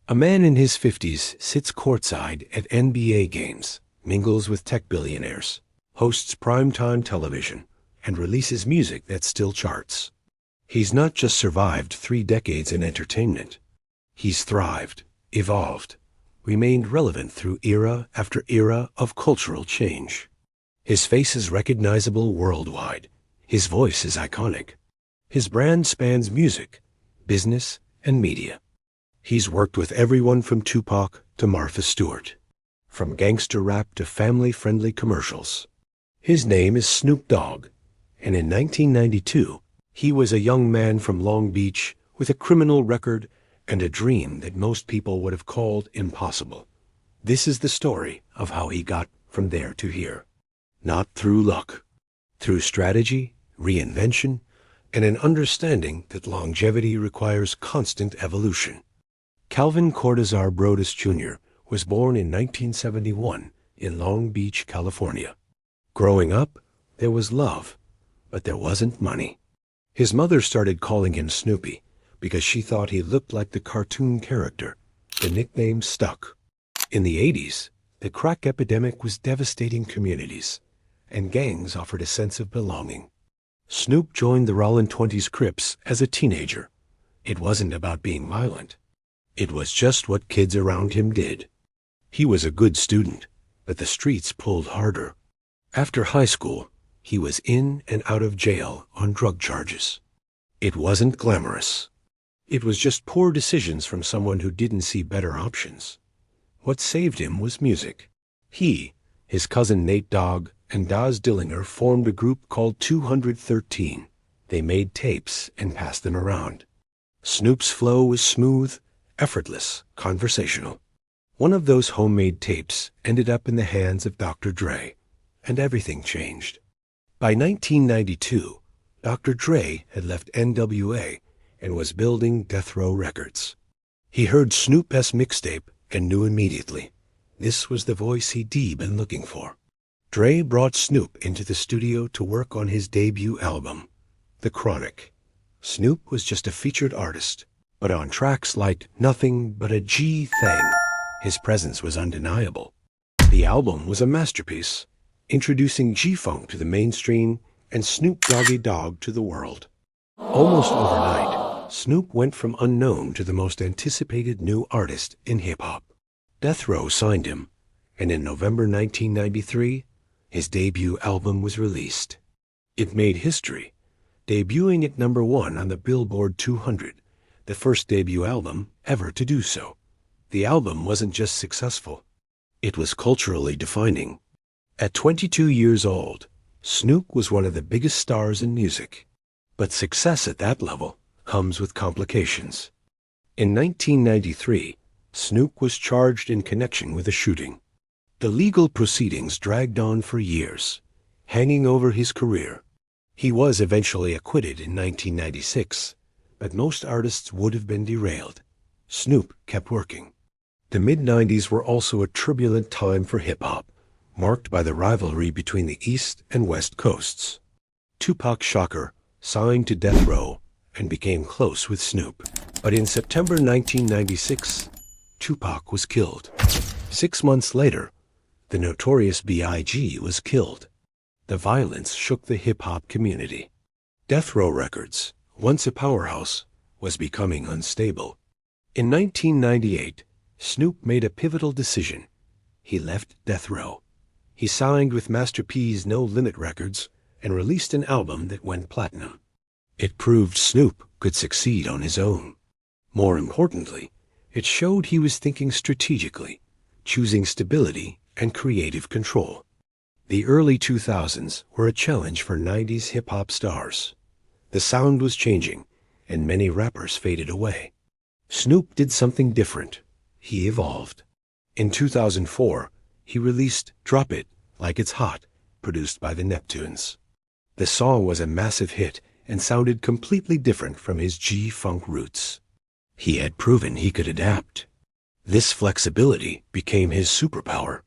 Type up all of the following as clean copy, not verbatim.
A man in his 50s sits courtside at NBA games, mingles with tech billionaires, hosts primetime television, and releases music that still charts. He's not just survived 3 decades in entertainment. He's thrived, evolved, remained relevant through era after era of cultural change. His face is recognizable worldwide. His voice is iconic. His brand spans music, business, and media. He's worked with everyone from Tupac to Martha Stewart, from gangster rap to family-friendly commercials. His name is Snoop Dogg, and in 1992, he was a young man from Long Beach with a criminal record and a dream that most people would have called impossible. This is the story of how he got from there to here. Not through luck, through strategy, reinvention, and an understanding that longevity requires constant evolution. Calvin Broadus Jr. was born in 1971 in Long Beach, California. Growing up, there was love, but there wasn't money. His mother started calling him Snoopy because she thought he looked like the cartoon character. The nickname stuck. In the 80s, the crack epidemic was devastating communities, and gangs offered a sense of belonging. Snoop joined the Rollin' Twenties Crips as a teenager. It wasn't about being violent. It was just what kids around him did. He was a good student, but the streets pulled harder. After high school, he was in and out of jail on drug charges. It wasn't glamorous. It was just poor decisions from someone who didn't see better options. What saved him was music. He, his cousin Nate Dogg, and Daz Dillinger formed a group called 213. They made tapes and passed them around. Snoop's flow was smooth, effortless, conversational. One of those homemade tapes ended up in the hands of Dr. Dre, and everything changed. By 1992, Dr. Dre had left NWA and was building Death Row Records. He heard Snoop's mixtape and knew immediately. This was the voice he'd been looking for. Dre brought Snoop into the studio to work on his debut album, The Chronic. Snoop was just a featured artist, but on tracks like Nothing But a G Thing, his presence was undeniable. The album was a masterpiece, introducing G-Funk to the mainstream and Snoop Doggy Dogg to the world. Almost overnight, Snoop went from unknown to the most anticipated new artist in hip-hop. Death Row signed him, and in November 1993, his debut album was released. It made history, debuting at #1 on the Billboard 200, the first debut album ever to do so. The album wasn't just successful, it was culturally defining. At 22 years old, Snoop was one of the biggest stars in music. But success at that level comes with complications. In 1993, Snoop was charged in connection with a shooting. The legal proceedings dragged on for years, hanging over his career. He was eventually acquitted in 1996, but most artists would have been derailed. Snoop kept working. The mid-90s were also a turbulent time for hip-hop, marked by the rivalry between the East and West Coasts. Tupac Shakur signed to Death Row and became close with Snoop. But in September 1996, Tupac was killed. 6 months later, the notorious B.I.G. was killed. The violence shook the hip-hop community. Death Row Records, once a powerhouse, was becoming unstable. In 1998, Snoop made a pivotal decision. He left Death Row. He signed with Master P's No Limit Records and released an album that went platinum. It proved Snoop could succeed on his own. More importantly, it showed he was thinking strategically, choosing stability and creative control. The early 2000s were a challenge for 90s hip-hop stars. The sound was changing, and many rappers faded away. Snoop did something different. He evolved. In 2004, he released Drop It Like It's Hot, produced by the Neptunes. The song was a massive hit and sounded completely different from his G-Funk roots. He had proven he could adapt. This flexibility became his superpower.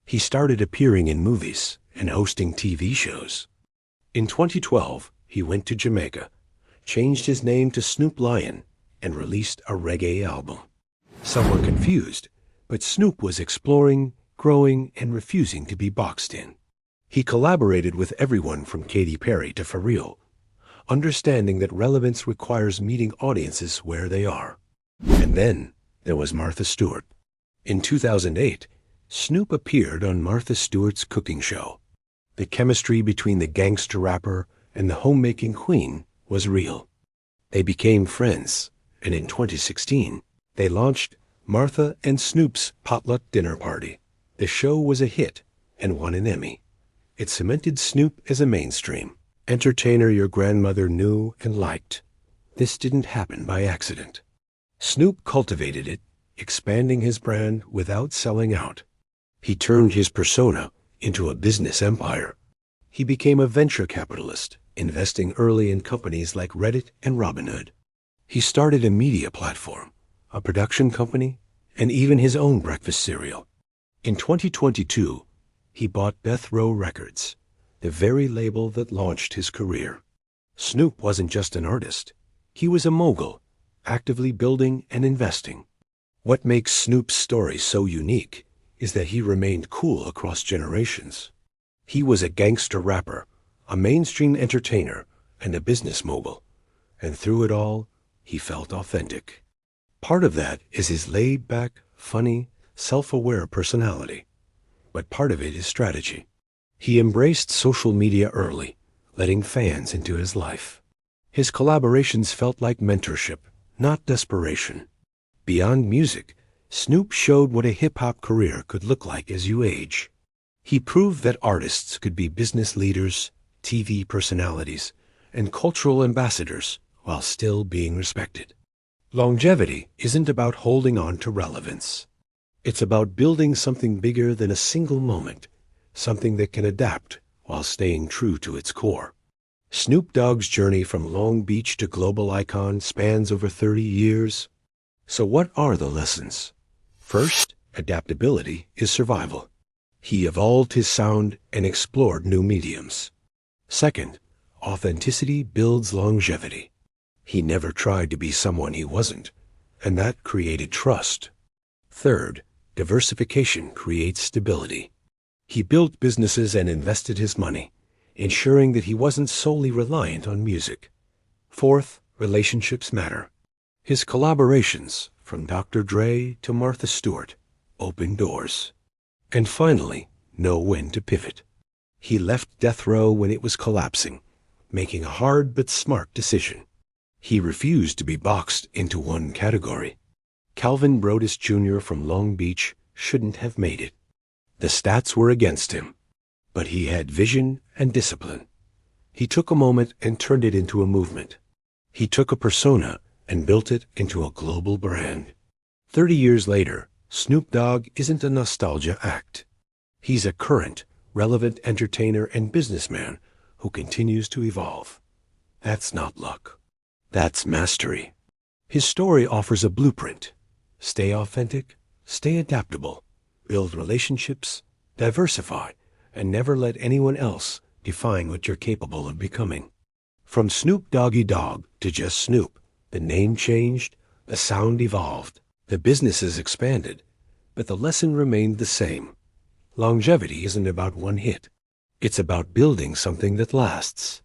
He started appearing in movies and hosting TV shows. In 2012, he went to Jamaica, changed his name to Snoop Lion, and released a reggae album. Some were confused, but Snoop was exploring, growing, and refusing to be boxed in. He collaborated with everyone from Katy Perry to Pharrell, understanding that relevance requires meeting audiences where they are. And then there was Martha Stewart. In 2008, Snoop appeared on Martha Stewart's cooking show. The chemistry between the gangster rapper and the homemaking queen was real. They became friends, and in 2016, they launched Martha and Snoop's Potluck Dinner Party. The show was a hit and won an Emmy. It cemented Snoop as a mainstream entertainer your grandmother knew and liked. This didn't happen by accident. Snoop cultivated it, expanding his brand without selling out. He turned his persona into a business empire. He became a venture capitalist, investing early in companies like Reddit and Robinhood. He started a media platform, a production company, and even his own breakfast cereal. In 2022, he bought Death Row Records, the very label that launched his career. Snoop wasn't just an artist. He was a mogul, actively building and investing. What makes Snoop's story so unique is that he remained cool across generations. He was a gangster rapper, a mainstream entertainer, and a business mogul. And through it all, he felt authentic. Part of that is his laid-back, funny, self-aware personality. But part of it is strategy. He embraced social media early, letting fans into his life. His collaborations felt like mentorship, not desperation. Beyond music, Snoop showed what a hip-hop career could look like as you age. He proved that artists could be business leaders, TV personalities, and cultural ambassadors while still being respected. Longevity isn't about holding on to relevance. It's about building something bigger than a single moment, something that can adapt while staying true to its core. Snoop Dogg's journey from Long Beach to global icon spans over 30 years. So what are the lessons? First, adaptability is survival. He evolved his sound and explored new mediums. Second, authenticity builds longevity. He never tried to be someone he wasn't, and that created trust. Third, diversification creates stability. He built businesses and invested his money, ensuring that he wasn't solely reliant on music. Fourth, relationships matter. His collaborations, from Dr. Dre to Martha Stewart, opened doors. And finally, know when to pivot. He left Death Row when it was collapsing, making a hard but smart decision. He refused to be boxed into one category. Calvin Broadus Jr. from Long Beach shouldn't have made it. The stats were against him, but he had vision and discipline. He took a moment and turned it into a movement. He took a persona and built it into a global brand. 30 years later, Snoop Dogg isn't a nostalgia act. He's a current, relevant entertainer and businessman who continues to evolve. That's not luck. That's mastery. His story offers a blueprint. Stay authentic, stay adaptable, build relationships, diversify, and never let anyone else define what you're capable of becoming. From Snoop Doggy Dogg to just Snoop, the name changed, the sound evolved, the businesses expanded, but the lesson remained the same. Longevity isn't about one hit. It's about building something that lasts.